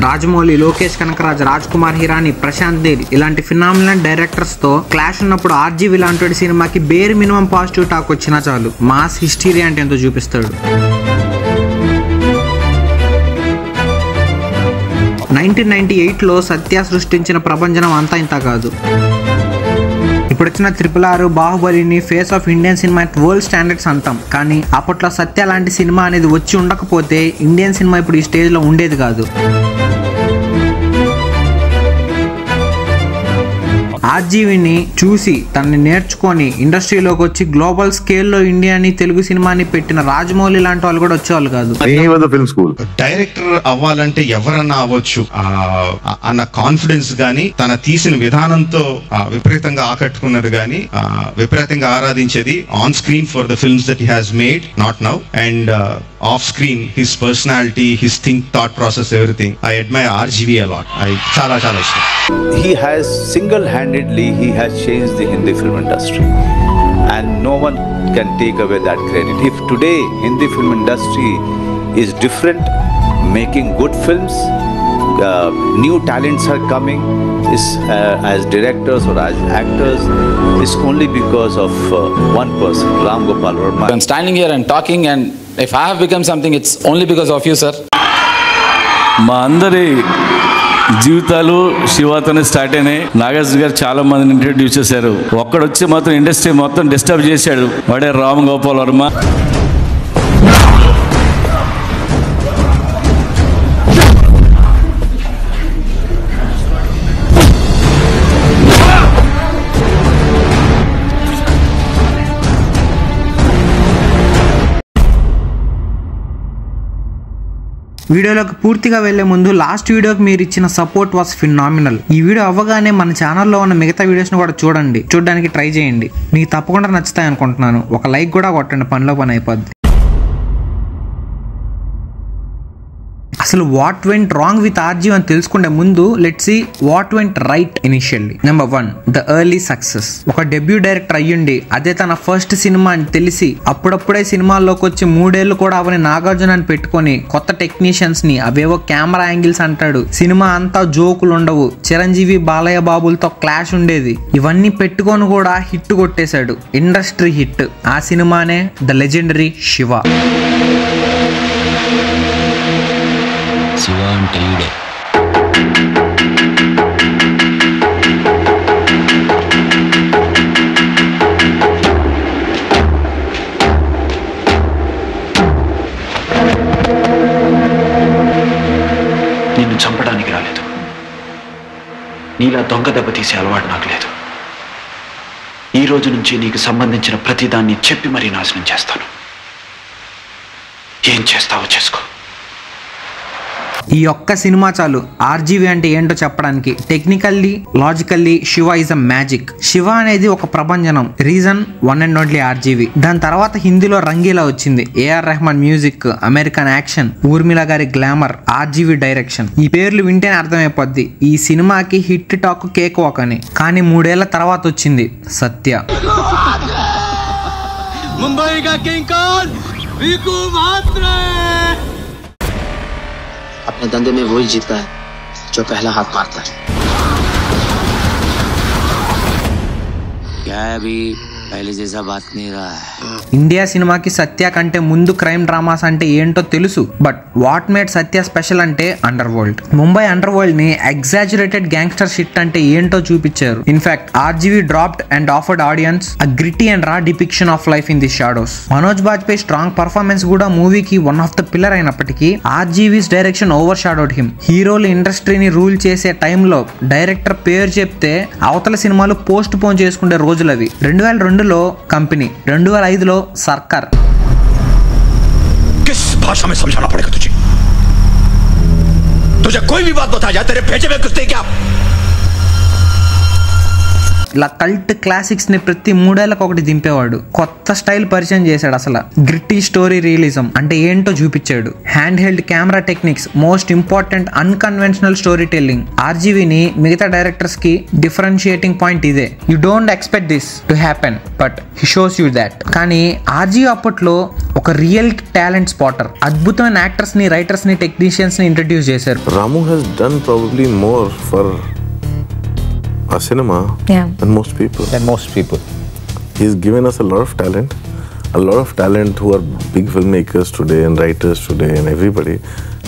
రాజమౌళి, లోకేష్ కనకరాజ్, రాజ్ కుమార్ హిరాని, ప్రశాంత్ నీల్ ఇలాంటి phenomenal directors తో clash ఉన్నప్పుడు ఆర్జీవి లాంటి సినిమాకి బేర్ మినిమం పాజిటివ్ టాక్ వచ్చినా చాలు మాస్ హిస్టరీ అంటే ఎంతో చూపిస్తాడు. 1998లో సత్య సృష్టించిన ప్రభంజనం అంతా ఇంత కాదు. ఇప్పుడు వచ్చిన RRR, బాహుబలిని face of Indian cinema at world standards అంటాం. కానీ అప్పట్లో సత్య లాంటి సినిమా అనేది వచ్చి ఉండకపోతే ఇండియన్ సినిమా ఇప్పుడు ఈ స్టేజ్ లో ఉండేది కాదు. ఆర్జీవిని చూసి తనని నేర్చుకొని ఇండస్ట్రీలోకి వచ్చి గ్లోబల్ స్కేల్లో ఇండియాని తెలుగు సినిమాని పెట్టిన రాజమౌళి లాంటి వాళ్ళు కూడా వచ్చేవాళ్ళు కాదు. డైరెక్టర్ అవ్వాలంటే ఎవరన్నా అవ్వచ్చు అన్న కాన్ఫిడెన్స్ గానీ, తన తీసిన విధానంతో విపరీతంగా ఆకట్టుకున్నది గానీ, విపరీతంగా ఆరాధించేది on screen for the films that he has made, not now, and off screen his personality, his thought process, everything. I admire RGV a lot. చాలా చాలా ఇష్టం. He has single-handedly changed the Hindi film industry, and no one can take away that credit. If today Hindi film industry is different, making good films, new talents are coming, as directors or as actors, is only because of one person, Ram Gopal Verma. I'm standing here and talking, and if I have become something, it's only because of you, sir. మా అందరి జీవితాలు శివతోనే start అయినాయి. నాగార్జున గారు చాలా మందిని introduce చేశారు. ఒక్కడొచ్చి మాత్రం industry మొత్తం డిస్టర్బ్ చేశాడు. వాడే రామ్ గోపాల్ వర్మ. వీడియోలోకి పూర్తిగా వెళ్లే ముందు లాస్ట్ వీడియోకి మీరు ఇచ్చిన సపోర్ట్ వాస్ ఫినామినల్. ఈ వీడియో అవ్వగానే మన ఛానల్లో ఉన్న మిగతా వీడియోస్ ని కూడా చూడడానికి ట్రై చేయండి. మీకు తప్పకుండా నచ్చుతాయి అనుకుంటున్నాను. ఒక లైక్ కూడా కొట్టండి, పనిలో పని అయిపోద్ది. అసలు what went wrong with RGV అని తెలుసుకుంటే ముందు let's see what went right initially. Number 1, the early success. ఒక డెబ్యూ డైరెక్టర్ అయ్యుండి అదే తన ఫస్ట్ సినిమా అని తెలిసి అప్పుడప్పుడే సినిమాల్లోకి వచ్చి 3 ఏళ్లు కూడా అవని నాగార్జున అని పెట్టుకొని కొత్త టెక్నీషియన్స్ ని అవేవో కెమెరా యాంగిల్స్ అంటాడు. సినిమా అంతా జోకులు ఉండవు, చిరంజీవి బాలయ్య బాబులతో క్లాష్ ఉండేది. ఇవన్నీ పెట్టుకొని కూడా హిట్ కొట్టేశాడు, ఇండస్ట్రీ హిట్. ఆ సినిమానే ద లెజెండరీ శివ. శివ అంటే ఈడే. నిన్ను చంపడానికి రాలేదు, నీలా దొంగ దెబ్బ తీసే అలవాటు నాకు లేదు. ఈ రోజు నుంచి నీకు సంబంధించిన ప్రతిదాన్ని చెప్పి మరీ నాశనం చేస్తాను. ఏం చేస్తావో చేసుకో. ఈ ఒక్క సినిమా చాలు ఆర్జీవి అంటే ఏంటో చెప్పడానికి. Technically, logically Shiva is a magic. Shiva అనేది ఒక ప్రభంజనం. Reason one and only RGV. దాని తర్వాత హిందీలో రంగీలా వచ్చింది. AR Rahman music, American action, Urmila గారి గ్లామర్, ఆర్జీవి డైరెక్షన్. ఈ పేర్లు వింటేనే అర్థమైపోద్ది ఈ సినిమాకి హిట్ టాక్ కేక్ వాక్ అని. కానీ 3 ఏళ్ల తర్వాత వచ్చింది సత్య. अपने धंधे में वही जीतता है जो पहला हाथ मारता है. क्या है अभी पहले जैसा बात नहीं रहा है. ఇండియా సినిమాకి సత్య కంటే ముందు క్రైమ్ డ్రామాస్ అంటే ఏంటో తెలుసు. But what made Satya special అంటే underworld. Mumbai underworld ని ఎగ్జాజరేటెడ్ గ్యాంగ్స్టర్ షిట్ అంటే ఏంటో చూపించారు. In fact RGV dropped and offered audience a gritty and raw depiction of life in the shadows. Manoj Bajpayee strong performance కూడా మూవీకి వన్ ఆఫ్ ద పిల్లర్ అయినప్పటికీ RGV's direction overshadowed him. హీరోలు ఇండస్ట్రీని rule చేసే టైంలో డైరెక్టర్ పేరు చెప్తే అవతల సినిమాలు పోస్ట్ పోన్ చేసుకునే రోజులవి. 2002లో కంపెనీ, 2005లో सरकार. किस भाषा में समझाना पड़ेगा तुझे कोई भी बात बता जा, तेरे भेजे में कुछ नहीं क्या. ఇలా కల్ట్ క్లాసిక్స్ ని ప్రతి 3 ఏళ్లకు ఒకటి దింపేవాడు. కొత్త స్టైల్ పరిచయం చేశాడు. అసలు గ్రిట్టి స్టోరీ రియలిజం అంటే ఏంటో చూపించాడు. Handheld camera techniques, most important unconventional storytelling. ఆర్జీవీని మిగతా డైరెక్టర్స్ కి డిఫరెన్షియేటింగ్ పాయింట్ ఇదే. You don't expect this to happen but he shows you that. కానీ ఆర్జీవీ అప్పట్లో ఒక రియల్ టాలెంట్ స్పాటర్. అద్భుతమైన యాక్టర్స్ ని, రైటర్స్ ని, టెక్నీషియన్స్ ని ఇంట్రడ్యూస్ చేశారు. Ramu has done probably more for our cinema than most people. He's given us a lot of talent who are big filmmakers today and writers today and everybody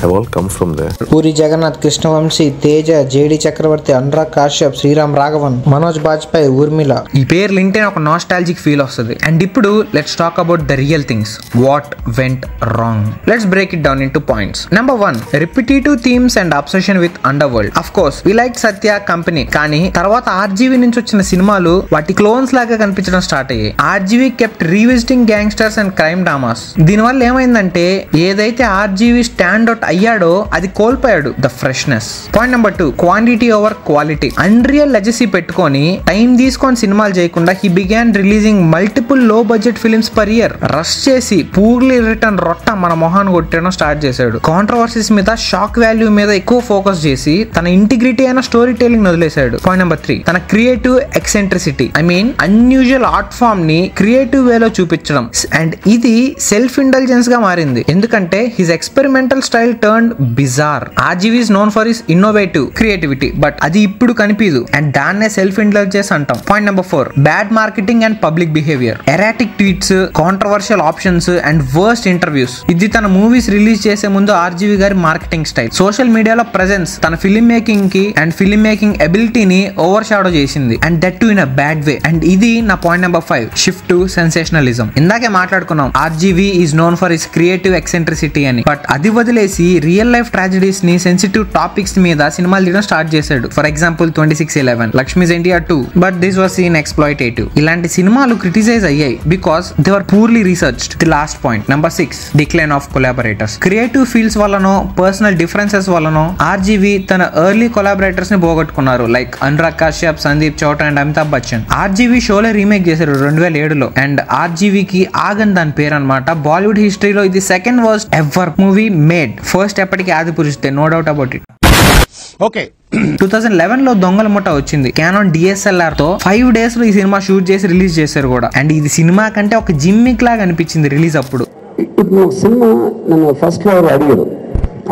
have all come from there. Puri Jagannadh, Krishna Vamsi, Teja, J D Chakravarthy, Anurag Kashyap, Sriram Raghavan, Manoj Bajpayee, Urmila. ఈ పేర్లు వింటే ఒక nostalgic feel వస్తుంది. And ఇప్పుడు let's talk about the real things. What went wrong? Let's break it down into points. Number 1, repetitive themes and obsession with underworld. Of course we like Satya Company, కానీ తర్వాత RGV నుంచి వచ్చిన సినిమాలు వాటి clones లాగా కనిపించడం start అయ్యాయి. RGV kept revisiting gangsters and crime dramas. దీనివల్ల ఏమైందంటే ఏదైతే ఆర్జీవీ స్టాండ్ అవుట్ అయ్యాడో అది కోల్పోయాడు, the freshness. Point number 2, quantity over quality. Unreal legacy పెట్టుకొని టైం తీసుకొని సినిమాలు చేయకుండా హీ బిగాన్ రిలీజింగ్ మల్టిపుల్ లో budget films per year. Rush చేసి పూర్లీ రిటర్న్ రొట్ట మన మొహాన్ని కొట్టడం స్టార్ట్ చేశాడు. కాంట్రవర్సీస్ మీద, షాక్ వాల్యూ మీద ఎక్కువ ఫోకస్ చేసి తన ఇంటిగ్రిటీ అయిన స్టోరీ టెల్లింగ్ వదిలేశాడు. పాయింట్ నెంబర్ 3, తన creative eccentricity. I mean unusual art form ని క్రియేటివ్ వేలో చూపించడం. అండ్ ఇది సెల్ఫ్ ఇంటెలిజెన్స్ గా మారింది, ఎందుకంటే his experimental style turned bizarre. RGV is known for his innovative creativity, but అది ఇప్పుడు కనిపించదు, అండ్ దాన్నే సెల్ఫ్ ఇంటెలిజెన్స్ అంటాం. Point number 4, bad marketing and public behaviour. Erratic tweets, controversial options and worst interviews. ఇది తన మూవీస్ రిలీజ్ చేసే ముందు RGV గారి మార్కెటింగ్ స్టైల్. సోషల్ మీడియాలో ప్రెజెన్స్ తన ఫిల్మ్ మేకింగ్ కి అండ్ ఫిల్మ్ మేకింగ్ ఎబిలిటీని ఓవర్ షాడో చేసింది, and that too in a bad way. And ఇది నా point number 5, shift to sensationalism. ఇందాకే మాట్లాడుకున్నాం RGV is known for his creative ఎక్సెంట్రిసిటీ అని, బట్ అది వదిలేసి రియల్ లైఫ్ ట్రాజడీస్ ని, సెన్సిటివ్ టాపిక్స్ మీద సినిమాలు తీయడం స్టార్ట్ చేశాడు. For example 2611, Lakshmi's India 2, but this was seen exploitative. ఇలాంటి సినిమాలు క్రిటిసైజ్ అయ్యాయి because they were poorly researched. The last point, number 6, decline of collaborators. Creative fields వల్లనో, పర్సనల్ డిఫరెన్సెస్ వల్లనో ఆర్జీవీ తన ఎర్లీ కొలాబరేటర్స్ ని పోగొట్టుకున్నారు. Like Anurag Kashyap, Sandeep Chowta and Amitabh Bachchan. RGV Sholay remake చేశారు 2007లో, అండ్ ఆర్జీవీకి ఆగన్ దాని పేరు అనమాట. బాలీవుడ్ హిస్టరీలో ఇది second worst ever movie made. First ఎప్పటికీ ఆది పురుషుతే, no doubt about it. Okay, 2011లో దొంగల ముఠ వచ్చింది. క్యానాన్ DSLR తో 5 days లో ఈ సినిమా షూట్ చేసి రిలీజ్ చేశారు కూడా. అండ్ ఇది సినిమా కంటే ఒక జిమ్మిక్ లాగా అనిపించింది రిలీజ్ అప్పుడు. ఇప్పుడు సినిమా నన్ను ఫస్ట్ లో అడిగారు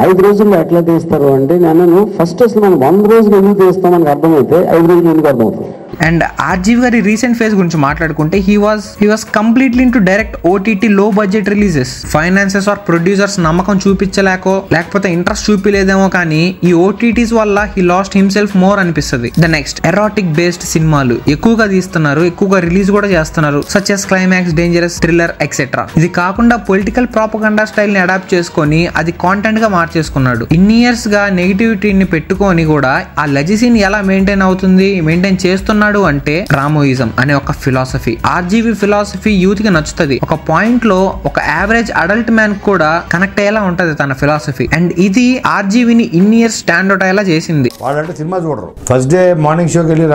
5 రోజుల్లో ఎట్లా తీస్తారు అంటే, నేను ఫస్ట్ అసలు మనం 100 రోజులు ఎందుకు తీస్తాం మనకు అర్థమైతే 5 రోజులు ఎందుకు అర్థమవుతుంది. అండ్ ఆర్జీవీ గారి రీసెంట్ ఫేజ్ గురించి మాట్లాడుకుంటే he was completely into direct OTT లో budget releases. Finances are producers నమ్మకం చూపించలేకో లేకపోతే ఇంట్రెస్ట్ చూపిలేదేమో, కానీ ఈ OTTs వల్ల హీ లాస్ట్ హిమ్సెల్ఫ్ మోర్ అనిపిస్తుంది. ద నెక్స్ట్, ఎరాటిక్ బేస్డ్ సినిమాలు ఎక్కువగా తీస్తున్నారు, ఎక్కువగా రిలీజ్ కూడా చేస్తున్నారు, such as climax, dangerous, thriller etcetera. ఇది కాకుండా పొలిటికల్ ప్రాపగండా స్టైల్ ని అడాప్ట్ చేసుకొని అది కాంటెంట్ గా మార్చేసుకున్నాడు. ఇన్ని ఇయర్స్ గా నెగిటివిటీని పెట్టుకొని కూడా ఆ లెజసీని ఎలా మెయింటైన్ చేస్తున్నాడు అంటే రామోయిజం అనే ఒక ఫిలాసఫీ. ఆర్జీవీ ఫిలాసఫీ యూత్ కి నచ్చుతుంది. ఒక పాయింట్ లో ఒక యావరేజ్ అడల్ట్ మ్యాన్ కూడా కనెక్ట్ అయ్యేలా ఉంటది తన ఫిలాసఫీ. అండ్ ఇది ఆర్జీవీని ఇన్ని ఇయర్స్ స్టాండ్ అవుట్ అయ్యేలా చేసింది. వాళ్ళంటే సినిమా చూడరు. ఫస్ట్ డే మార్నింగ్ షోకి వెళ్ళి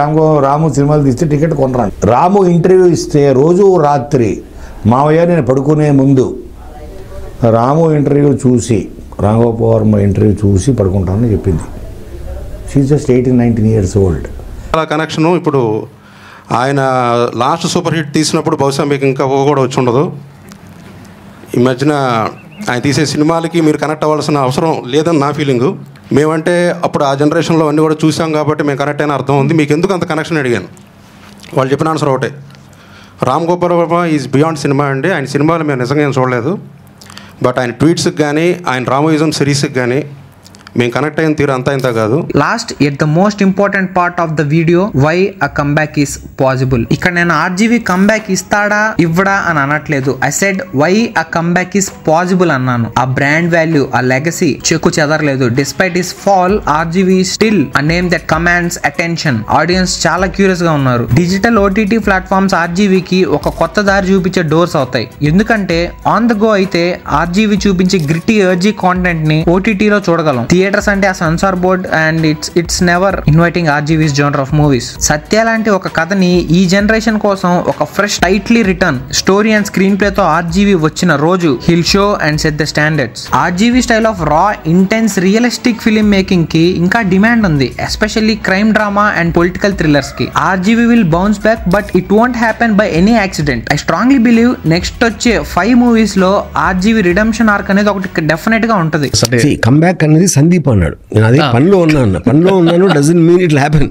రాము సినిమాలు తీస్తే టికెట్ కొనరాను. రాము ఇంటర్వ్యూ ఇస్తే రోజు రాత్రి మావయ్య నేను పడుకునే ముందు రాము ఇంటర్వ్యూ చూసి, రాఘవ ఇంటర్వ్యూ చూసి పడుకుంటానని చెప్పింది. She just 18-19 years old. అలా కనెక్షను ఇప్పుడు ఆయన లాస్ట్ సూపర్ హిట్ తీసినప్పుడు బహుశా మీకు ఇంకా కూడా వచ్చి ఉండదు. ఈ మధ్యన ఆయన తీసే సినిమాలకి మీరు కనెక్ట్ అవ్వాల్సిన అవసరం లేదని నా ఫీలింగు. మేమంటే అప్పుడు ఆ జనరేషన్లో అన్నీ కూడా చూసాం కాబట్టి మేము కనెక్ట్ అయిన అర్థం ఉంది. మీకు ఎందుకు అంత కనెక్షన్ అడిగాను, వాళ్ళు చెప్పిన ఆన్సర్ ఒకటే, Ram Gopal Varma is beyond cinema అండి. ఆయన సినిమాలు మేము నిజంగా ఏం చూడలేదు, బట్ ఆయన ట్వీట్స్కి కానీ ఆయన రామోయిజం సిరీస్కి కానీ మేము కనెక్ట్ అయిన తీరు అంతా ఇంత కాదు. Last at the most important part of the video, why a comeback is possible. ఇక్కడ నేను ఆర్జీవీ కంబ్యాక్ ఇస్తాడా ఇవ్వడా అని అనట్లేదు. I said why a comeback is possible అన్నాను. ఆ బ్రాండ్ వాల్యూ, ఆ లెగసీ చెక్కు చెదరలేదు. Despite his fall, RGV still a name that commands attention. Audience చాలా క్యూరియస్ గా ఉన్నారు. డిజిటల్ OTT ప్లాట్ఫామ్స్ ఆర్జీవీకి ఒక కొత్త దారి చూపించే డోర్స్ అవుతాయి. ఎందుకంటే ఆన్ ద గో అయితే ఆర్జీవీ చూపించే గ్రిట్టి ఎర్జీ కాంటెంట్ ని OTT లో చూడగలం. థియేటర్స్ అంటే ఆ censor board and it's never inviting RGV's genre of movies. Satya లాంటి ఒక కథని ఈ జనరేషన్ కోసం ఒక fresh tightly written story and screenplay తో ఆర్జీవీ వచ్చిన రోజు he'll show and set the standards. RGV style of raw intense realistic filmmaking కి ఇంకా డిమాండ్ ఉంది, especially crime drama and political thrillers కి. RGV will bounce back but it won't happen by any accident. I strongly believe next వచ్చే 5 movies లో RGV redemption arc అనేది ఒకటి definite గా ఉంటది. కమ్బ్యాక్ అనేది సందీప్ అన్నాడు, నేను అదే పనిలో ఉన్నాను doesn't mean it happen.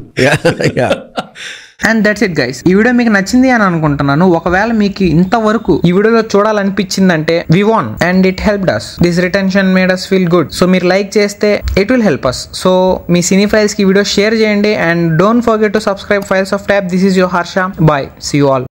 And that's it guys. ఈ వీడియో మీకు నచ్చింది అని అనుకుంటున్నాను. ఒకవేళ మీకు ఇంతవరకు ఈ వీడియోలో చూడాలనిపించిందంటే we won and it helped us. This retention made us feel good. So మీరు లైక్ చేస్తే it will help us. So మీ సినీ ఫైల్స్ కి వీడియో షేర్ చేయండి and don't forget to subscribe files of tab. This is your Harsha. Bye, see you all.